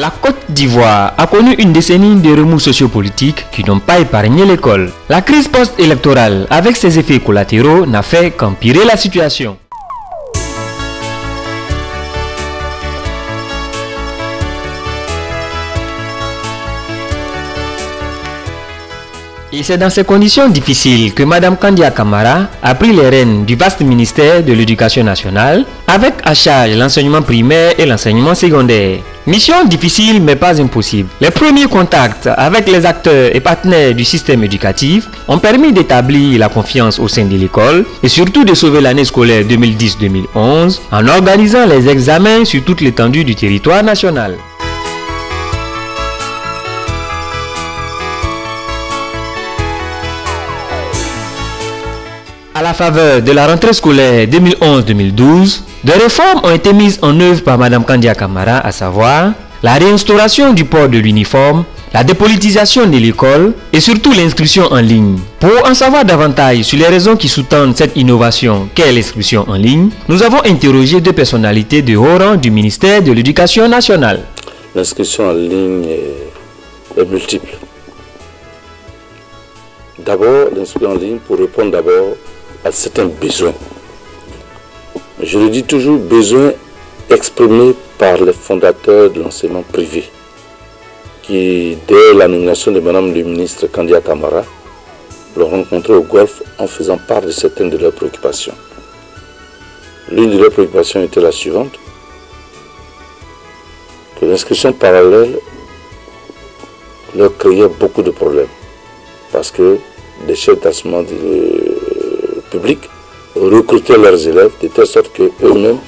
La Côte d'Ivoire a connu une décennie de remous sociopolitiques qui n'ont pas épargné l'école. La crise post-électorale, avec ses effets collatéraux, n'a fait qu'empirer la situation. Et c'est dans ces conditions difficiles que Mme Kandia Camara a pris les rênes du vaste ministère de l'Éducation nationale, avec à charge l'enseignement primaire et l'enseignement secondaire. Mission difficile mais pas impossible. Les premiers contacts avec les acteurs et partenaires du système éducatif ont permis d'établir la confiance au sein de l'école et surtout de sauver l'année scolaire 2010-2011 en organisant les examens sur toute l'étendue du territoire national. À la faveur de la rentrée scolaire 2011-2012, des réformes ont été mises en œuvre par Mme Kandia Camara, à savoir la réinstauration du port de l'uniforme, la dépolitisation de l'école et surtout l'inscription en ligne. Pour en savoir davantage sur les raisons qui sous-tendent cette innovation qu'est l'inscription en ligne, nous avons interrogé deux personnalités de haut rang du ministère de l'Éducation nationale. L'inscription en ligne est multiple. D'abord, l'inscription en ligne pour répondre d'abord à certains besoins. Je le dis toujours, besoins exprimés par les fondateurs de l'enseignement privé qui, dès la nomination de Mme le ministre Kandia Camara, l'ont rencontré au Golfe en faisant part de certaines de leurs préoccupations. L'une de leurs préoccupations était la suivante, que l'inscription parallèle leur créait beaucoup de problèmes parce que des chefs d'établissement public recrutaient leurs élèves de telle sorte qu'eux-mêmes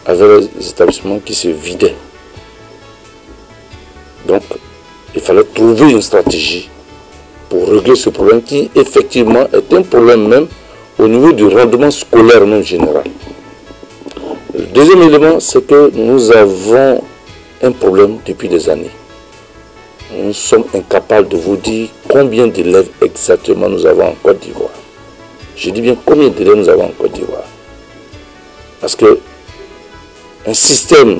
avaient des établissements qui se vidaient. Donc, il fallait trouver une stratégie pour régler ce problème qui, effectivement, est un problème même au niveau du rendement scolaire même général. Le deuxième élément, c'est que nous avons un problème depuis des années. Nous sommes incapables de vous dire combien d'élèves exactement nous avons en Côte d'Ivoire. Je dis bien combien d'élèves nous avons en Côte d'Ivoire. Parce que un système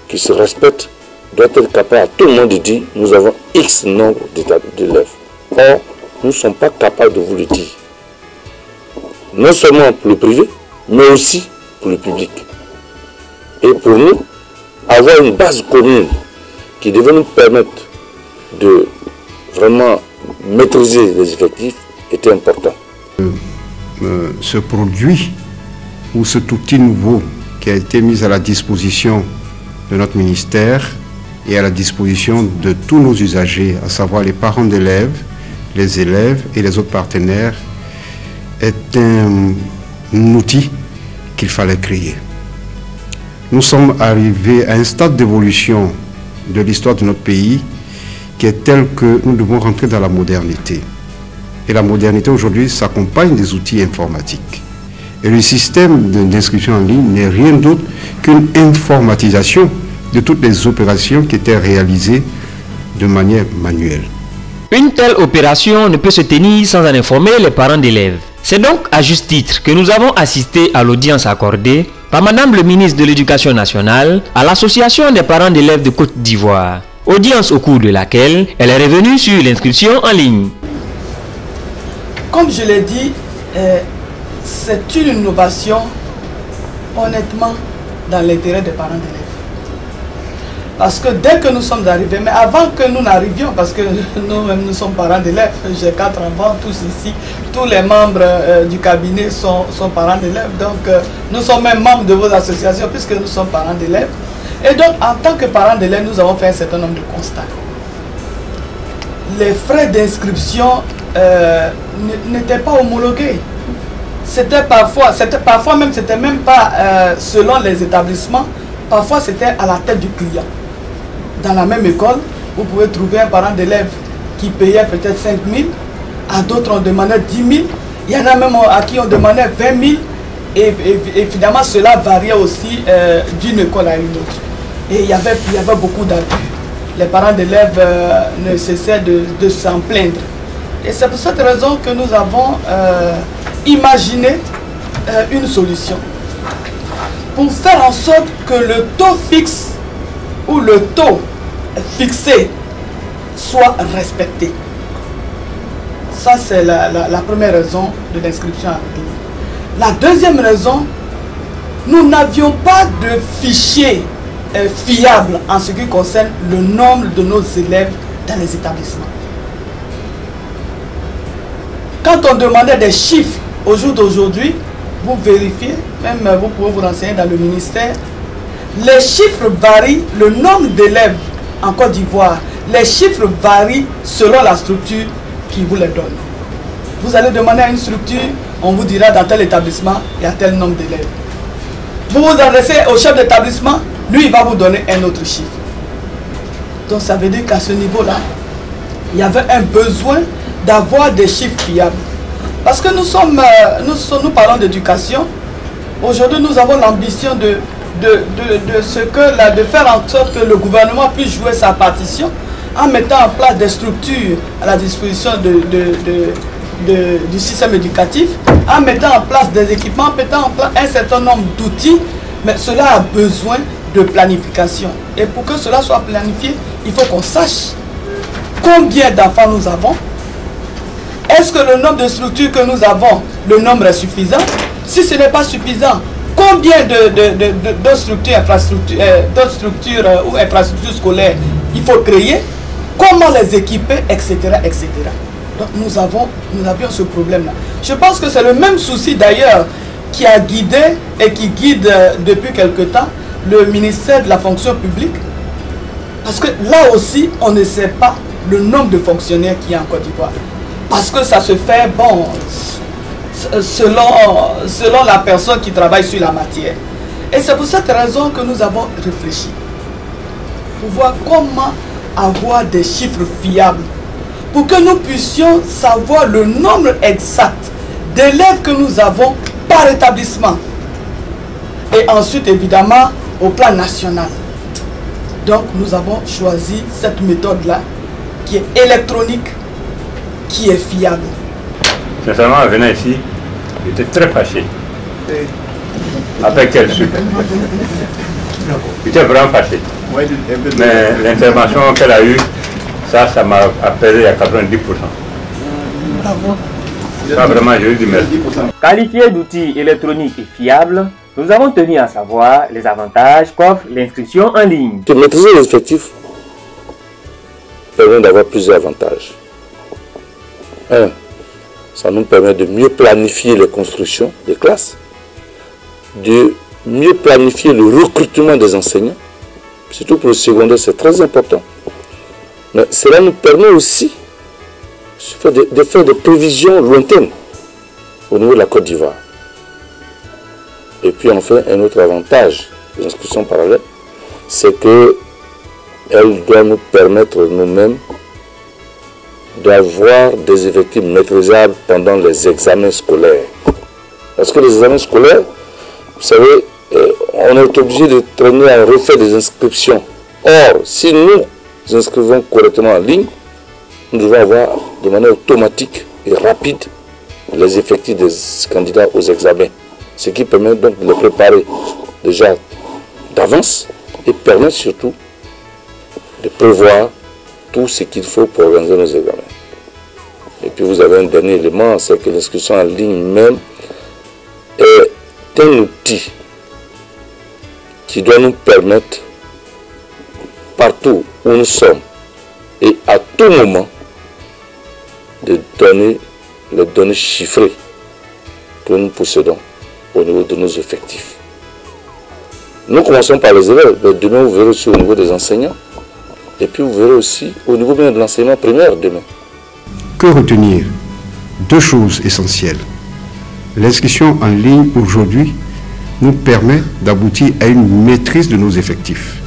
qui se respecte doit être capable à tout le monde de dire nous avons X nombre d'élèves. Or, nous ne sommes pas capables de vous le dire. Non seulement pour le privé, mais aussi pour le public. Et pour nous, avoir une base commune qui devait nous permettre de vraiment maîtriser les effectifs était important. Ce produit ou cet outil nouveau qui a été mis à la disposition de notre ministère et à la disposition de tous nos usagers, à savoir les parents d'élèves, les élèves et les autres partenaires, est un outil qu'il fallait créer. Nous sommes arrivés à un stade d'évolution de l'histoire de notre pays qui est tel que nous devons rentrer dans la modernité. Et la modernité aujourd'hui s'accompagne des outils informatiques. Et le système d'inscription en ligne n'est rien d'autre qu'une informatisation de toutes les opérations qui étaient réalisées de manière manuelle. Une telle opération ne peut se tenir sans en informer les parents d'élèves. C'est donc à juste titre que nous avons assisté à l'audience accordée par Mme le ministre de l'Éducation nationale à l'Association des parents d'élèves de Côte d'Ivoire. Audience au cours de laquelle elle est revenue sur l'inscription en ligne. Comme je l'ai dit, c'est une innovation, honnêtement, dans l'intérêt des parents d'élèves. Parce que dès que nous sommes arrivés, mais avant que nous n'arrivions, parce que nous-mêmes nous sommes parents d'élèves, j'ai 4 enfants, tous ici, tous les membres du cabinet sont parents d'élèves, donc nous sommes même membres de vos associations puisque nous sommes parents d'élèves. Et donc, en tant que parents d'élèves, nous avons fait un certain nombre de constats. Les frais d'inscription n'étaient pas homologués. C'était parfois même pas selon les établissements, parfois c'était à la tête du client. Dans la même école, vous pouvez trouver un parent d'élève qui payait peut-être 5 000, à d'autres on demandait 10 000, il y en a même à qui on demandait 20 000, et finalement cela variait aussi d'une école à une autre. Et il y avait beaucoup d'abus. Les parents d'élèves ne cessaient de s'en plaindre. Et c'est pour cette raison que nous avons imaginé une solution. Pour faire en sorte que le taux fixe où le taux fixé soit respecté. Ça, c'est la première raison de l'inscription en ligne. La deuxième raison, nous n'avions pas de fichier fiable en ce qui concerne le nombre de nos élèves dans les établissements. Quand on demandait des chiffres au jour d'aujourd'hui, vous vérifiez, même vous pouvez vous renseigner dans le ministère, les chiffres varient, le nombre d'élèves en Côte d'Ivoire, les chiffres varient selon la structure qui vous les donne. Vous allez demander à une structure, on vous dira dans tel établissement, il y a tel nombre d'élèves. Vous vous adressez au chef d'établissement, lui il va vous donner un autre chiffre. Donc ça veut dire qu'à ce niveau-là, il y avait un besoin d'avoir des chiffres fiables. Parce que nous parlons d'éducation. Aujourd'hui, nous avons l'ambition de faire en sorte que le gouvernement puisse jouer sa partition en mettant en place des structures à la disposition du système éducatif, en mettant en place des équipements, en mettant en place un certain nombre d'outils, mais cela a besoin de planification. Et pour que cela soit planifié, il faut qu'on sache combien d'enfants nous avons. Est-ce que le nombre de structures que nous avons, le nombre est suffisant? Si ce n'est pas suffisant, combien d'autres structures, ou infrastructures scolaires il faut créer? Comment les équiper, etc. etc. Donc nous avions ce problème-là. Je pense que c'est le même souci d'ailleurs qui a guidé et qui guide depuis quelque temps le ministère de la fonction publique. Parce que là aussi, on ne sait pas le nombre de fonctionnaires qu'il y a en Côte d'Ivoire. Parce que ça se fait, bon, selon la personne qui travaille sur la matière. Et c'est pour cette raison que nous avons réfléchi. Pour voir comment avoir des chiffres fiables. Pour que nous puissions savoir le nombre exact d'élèves que nous avons par établissement. Et ensuite, évidemment, au plan national. Donc, nous avons choisi cette méthode-là, qui est électronique, qui est fiable. Sincèrement, en venant ici, j'étais très fâché. Avec quel sucre? J'étais vraiment fâché. Mais l'intervention qu'elle a eue, ça m'a apaisé à 90%. Bravo. Ça, vraiment, je lui dis merci. Qualifié d'outils électroniques et fiables, nous avons tenu à savoir les avantages qu'offre l'inscription en ligne. Maîtriser les effectifs permet d'avoir plusieurs avantages. Un, ça nous permet de mieux planifier les constructions des classes, de mieux planifier le recrutement des enseignants, surtout pour le secondaire, c'est très important. Mais cela nous permet aussi de faire des prévisions lointaines au niveau de la Côte d'Ivoire. Et puis enfin, un autre avantage des inscriptions parallèles, c'est qu'elle doit nous permettre nous-mêmes d'avoir des effectifs maîtrisables pendant les examens scolaires. Parce que les examens scolaires, vous savez, on est obligé de traîner à refaire des inscriptions. Or, si nous inscrivons correctement en ligne, nous devons avoir de manière automatique et rapide les effectifs des candidats aux examens. Ce qui permet donc de les préparer déjà d'avance et permet surtout de prévoir tout ce qu'il faut pour organiser nos examens. Et puis vous avez un dernier élément, c'est que l'inscription en ligne même est un outil qui doit nous permettre, partout où nous sommes et à tout moment, de donner les données chiffrées que nous possédons au niveau de nos effectifs. Nous commençons par les élèves, mais demain vous verrez aussi au niveau des enseignants, et puis vous verrez aussi au niveau bien de l'enseignement primaire demain. Que retenir? Deux choses essentielles. L'inscription en ligne aujourd'hui nous permet d'aboutir à une maîtrise de nos effectifs.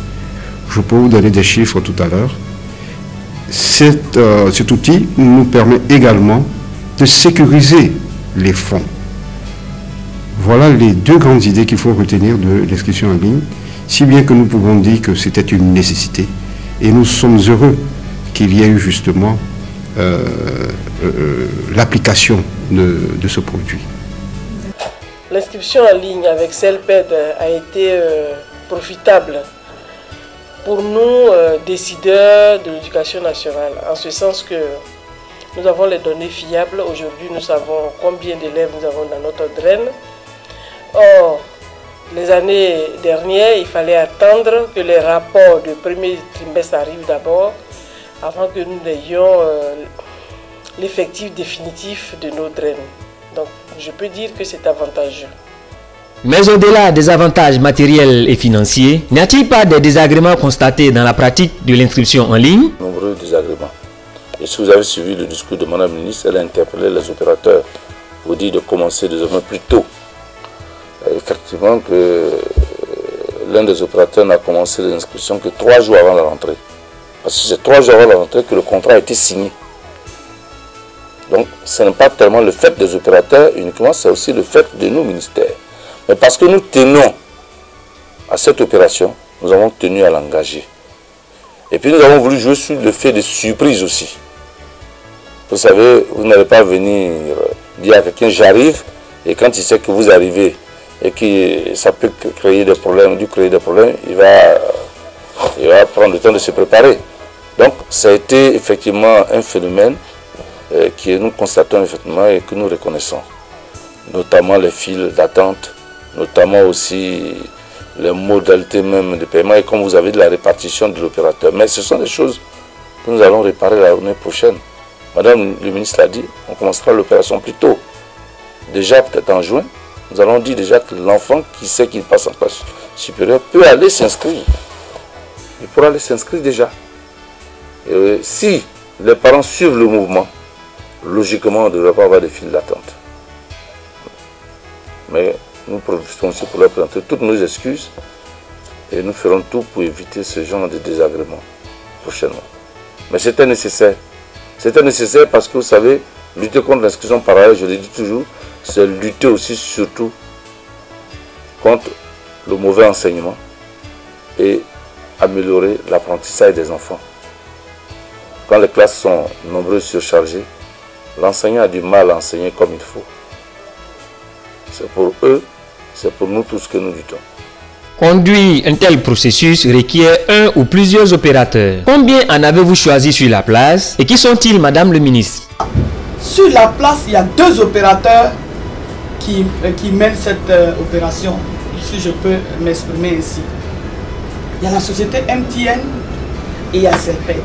Je peux vous donner des chiffres tout à l'heure. Cet outil nous permet également de sécuriser les fonds. Voilà les deux grandes idées qu'il faut retenir de l'inscription en ligne, si bien que nous pouvons dire que c'était une nécessité. Et nous sommes heureux qu'il y ait eu justement l'application de ce produit. L'inscription en ligne avec CELPED a été profitable pour nous, décideurs de l'éducation nationale, en ce sens que nous avons les données fiables. Aujourd'hui, nous savons combien d'élèves nous avons dans notre draine. Or, les années dernières, il fallait attendre que les rapports du premier trimestre arrivent d'abord, avant que nous n'ayons l'effectif définitif de nos draines. Donc, je peux dire que c'est avantageux. Mais au-delà des avantages matériels et financiers, n'y a-t-il pas des désagréments constatés dans la pratique de l'inscription en ligne? Nombreux désagréments. Et si vous avez suivi le discours de Mme la ministre, elle a interpellé les opérateurs pour dire de commencer désormais plus tôt. Effectivement que l'un des opérateurs n'a commencé l'inscription que 3 jours avant la rentrée. Parce que c'est 3 jours avant la rentrée que le contrat a été signé. Donc ce n'est pas tellement le fait des opérateurs uniquement, c'est aussi le fait de nos ministères. Mais parce que nous tenons à cette opération, nous avons tenu à l'engager. Et puis nous avons voulu jouer sur le fait de surprise aussi. Vous savez, vous n'allez pas venir dire à quelqu'un j'arrive, et quand il sait que vous arrivez et que ça peut créer des problèmes, il va prendre le temps de se préparer. Donc ça a été effectivement un phénomène que nous constatons effectivement et que nous reconnaissons. Notamment les files d'attente, notamment aussi les modalités même de paiement et comme vous avez de la répartition de l'opérateur. Mais ce sont des choses que nous allons réparer l'année prochaine. Madame le ministre l'a dit, on commencera l'opération plus tôt. Déjà peut-être en juin, nous allons dire déjà que l'enfant qui sait qu'il passe en classe supérieure peut aller s'inscrire. Il pourra aller s'inscrire déjà. Et si les parents suivent le mouvement, logiquement on ne devrait pas avoir de files d'attente. Mais nous profitons aussi pour leur présenter toutes nos excuses et nous ferons tout pour éviter ce genre de désagréments prochainement. Mais c'était nécessaire. C'était nécessaire parce que vous savez, lutter contre l'inscription parallèle, je le dis toujours, c'est lutter aussi surtout contre le mauvais enseignement et améliorer l'apprentissage des enfants. Quand les classes sont nombreuses surchargées, l'enseignant a du mal à enseigner comme il faut. C'est pour eux, c'est pour nous tous que nous luttons. Conduire un tel processus requiert un ou plusieurs opérateurs. Combien en avez-vous choisi sur la place et qui sont-ils, Madame le ministre? Sur la place, il y a 2 opérateurs qui mènent cette opération, si je peux m'exprimer ainsi. Il y a la société MTN et il y a CELPED.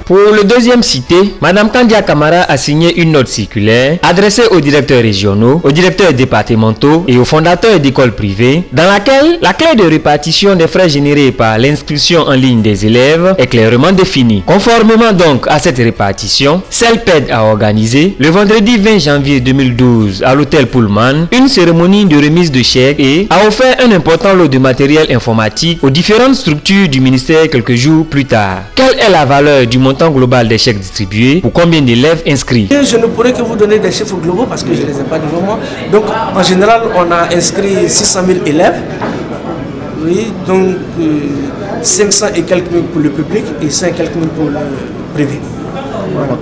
Pour le deuxième cité, Mme Kandia Kamara a signé une note circulaire adressée aux directeurs régionaux, aux directeurs départementaux et aux fondateurs d'écoles privées, dans laquelle la clé de répartition des frais générés par l'inscription en ligne des élèves est clairement définie. Conformément donc à cette répartition, CELPED a organisé le vendredi 20 janvier 2012 à l'hôtel Pullman une cérémonie de remise de chèques et a offert un important lot de matériel informatique aux différentes structures du ministère quelques jours plus tard. Quelle est la valeur du montant global des chèques distribués pour combien d'élèves inscrits? Je ne pourrais que vous donner des chiffres globaux parce que je ne les ai pas devant moi. Donc en général, on a inscrit 600 000 élèves. Oui, donc 500 et quelques mille pour le public et 5 et quelques mille pour le privé. Voilà.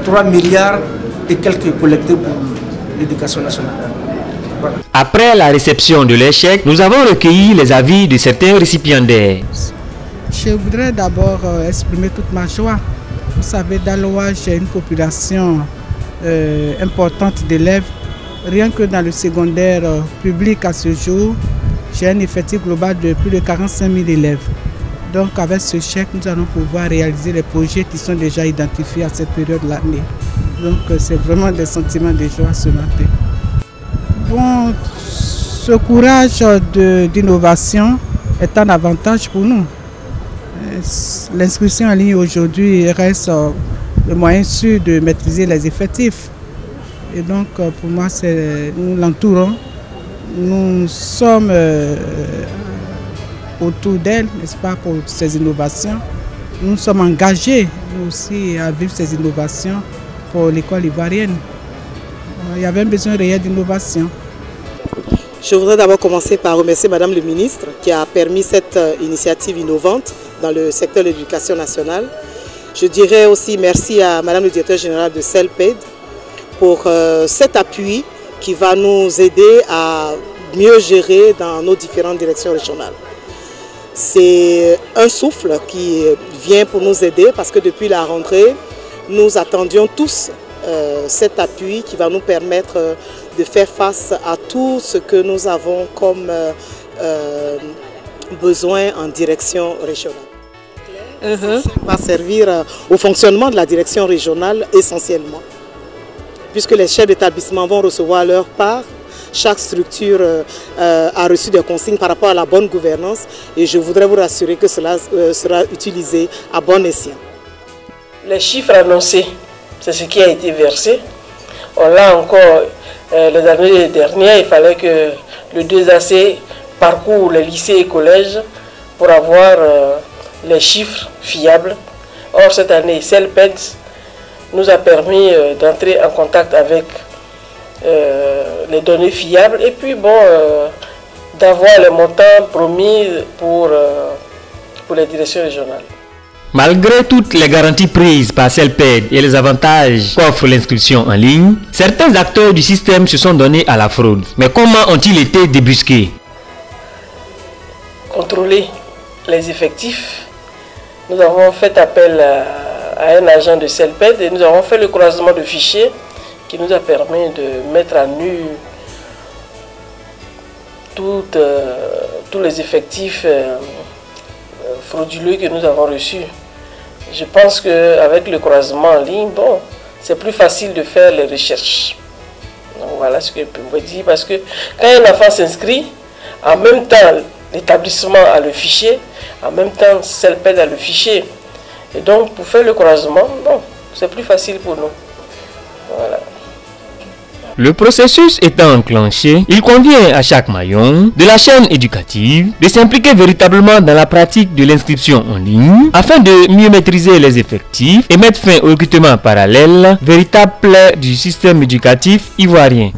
3 milliards et quelques collectés pour l'éducation nationale. Voilà. Après la réception de les chèques, nous avons recueilli les avis de certains récipiendaires. Je voudrais d'abord exprimer toute ma joie. Vous savez, dans l'Oua, j'ai une population importante d'élèves. Rien que dans le secondaire public à ce jour, j'ai un effectif global de plus de 45 000 élèves. Donc avec ce chèque, nous allons pouvoir réaliser les projets qui sont déjà identifiés à cette période de l'année. Donc c'est vraiment des sentiments de joie ce matin. Bon, ce courage d'innovation est un avantage pour nous. L'inscription en ligne aujourd'hui reste le moyen sûr de maîtriser les effectifs. Et donc pour moi, nous l'entourons. Nous sommes autour d'elle, n'est-ce pas, pour ces innovations. Nous sommes engagés nous aussi à vivre ces innovations pour l'école ivoirienne. Il y avait un besoin réel d'innovation. Je voudrais d'abord commencer par remercier Madame le ministre qui a permis cette initiative innovante dans le secteur de l'éducation nationale. Je dirais aussi merci à Madame le directeur général de CELPED pour cet appui qui va nous aider à mieux gérer dans nos différentes directions régionales. C'est un souffle qui vient pour nous aider parce que depuis la rentrée, nous attendions tous cet appui qui va nous permettre de faire face à tout ce que nous avons comme besoin en direction régionale. Va servir au fonctionnement de la direction régionale essentiellement, puisque les chefs d'établissement vont recevoir leur part. Chaque structure a reçu des consignes par rapport à la bonne gouvernance et je voudrais vous rassurer que cela sera utilisé à bon escient. Les chiffres annoncés, c'est ce qui a été versé. On l'a encore les années dernières, il fallait que le 2AC parcourt les lycées et collèges pour avoir les chiffres fiables. Or, cette année, CELPED nous a permis d'entrer en contact avec les données fiables et puis bon, d'avoir les montants promis pour les directions régionales. Malgré toutes les garanties prises par CELPED et les avantages qu'offre l'inscription en ligne, certains acteurs du système se sont donnés à la fraude. Mais comment ont-ils été débusqués? Contrôler les effectifs. Nous avons fait appel à un agent de CELPED et nous avons fait le croisement de fichiers qui nous a permis de mettre à nu tous les effectifs frauduleux que nous avons reçus. Je pense qu'avec le croisement en ligne, bon, c'est plus facile de faire les recherches. Donc voilà ce que je peux vous dire, parce que quand un enfant s'inscrit, en même temps, l'établissement a le fichier, en même temps, CELPED a le fichier. Et donc, pour faire le croisement, bon, c'est plus facile pour nous. Voilà. Le processus étant enclenché, il convient à chaque maillon de la chaîne éducative de s'impliquer véritablement dans la pratique de l'inscription en ligne afin de mieux maîtriser les effectifs et mettre fin au recrutement parallèle, véritable plaie du système éducatif ivoirien.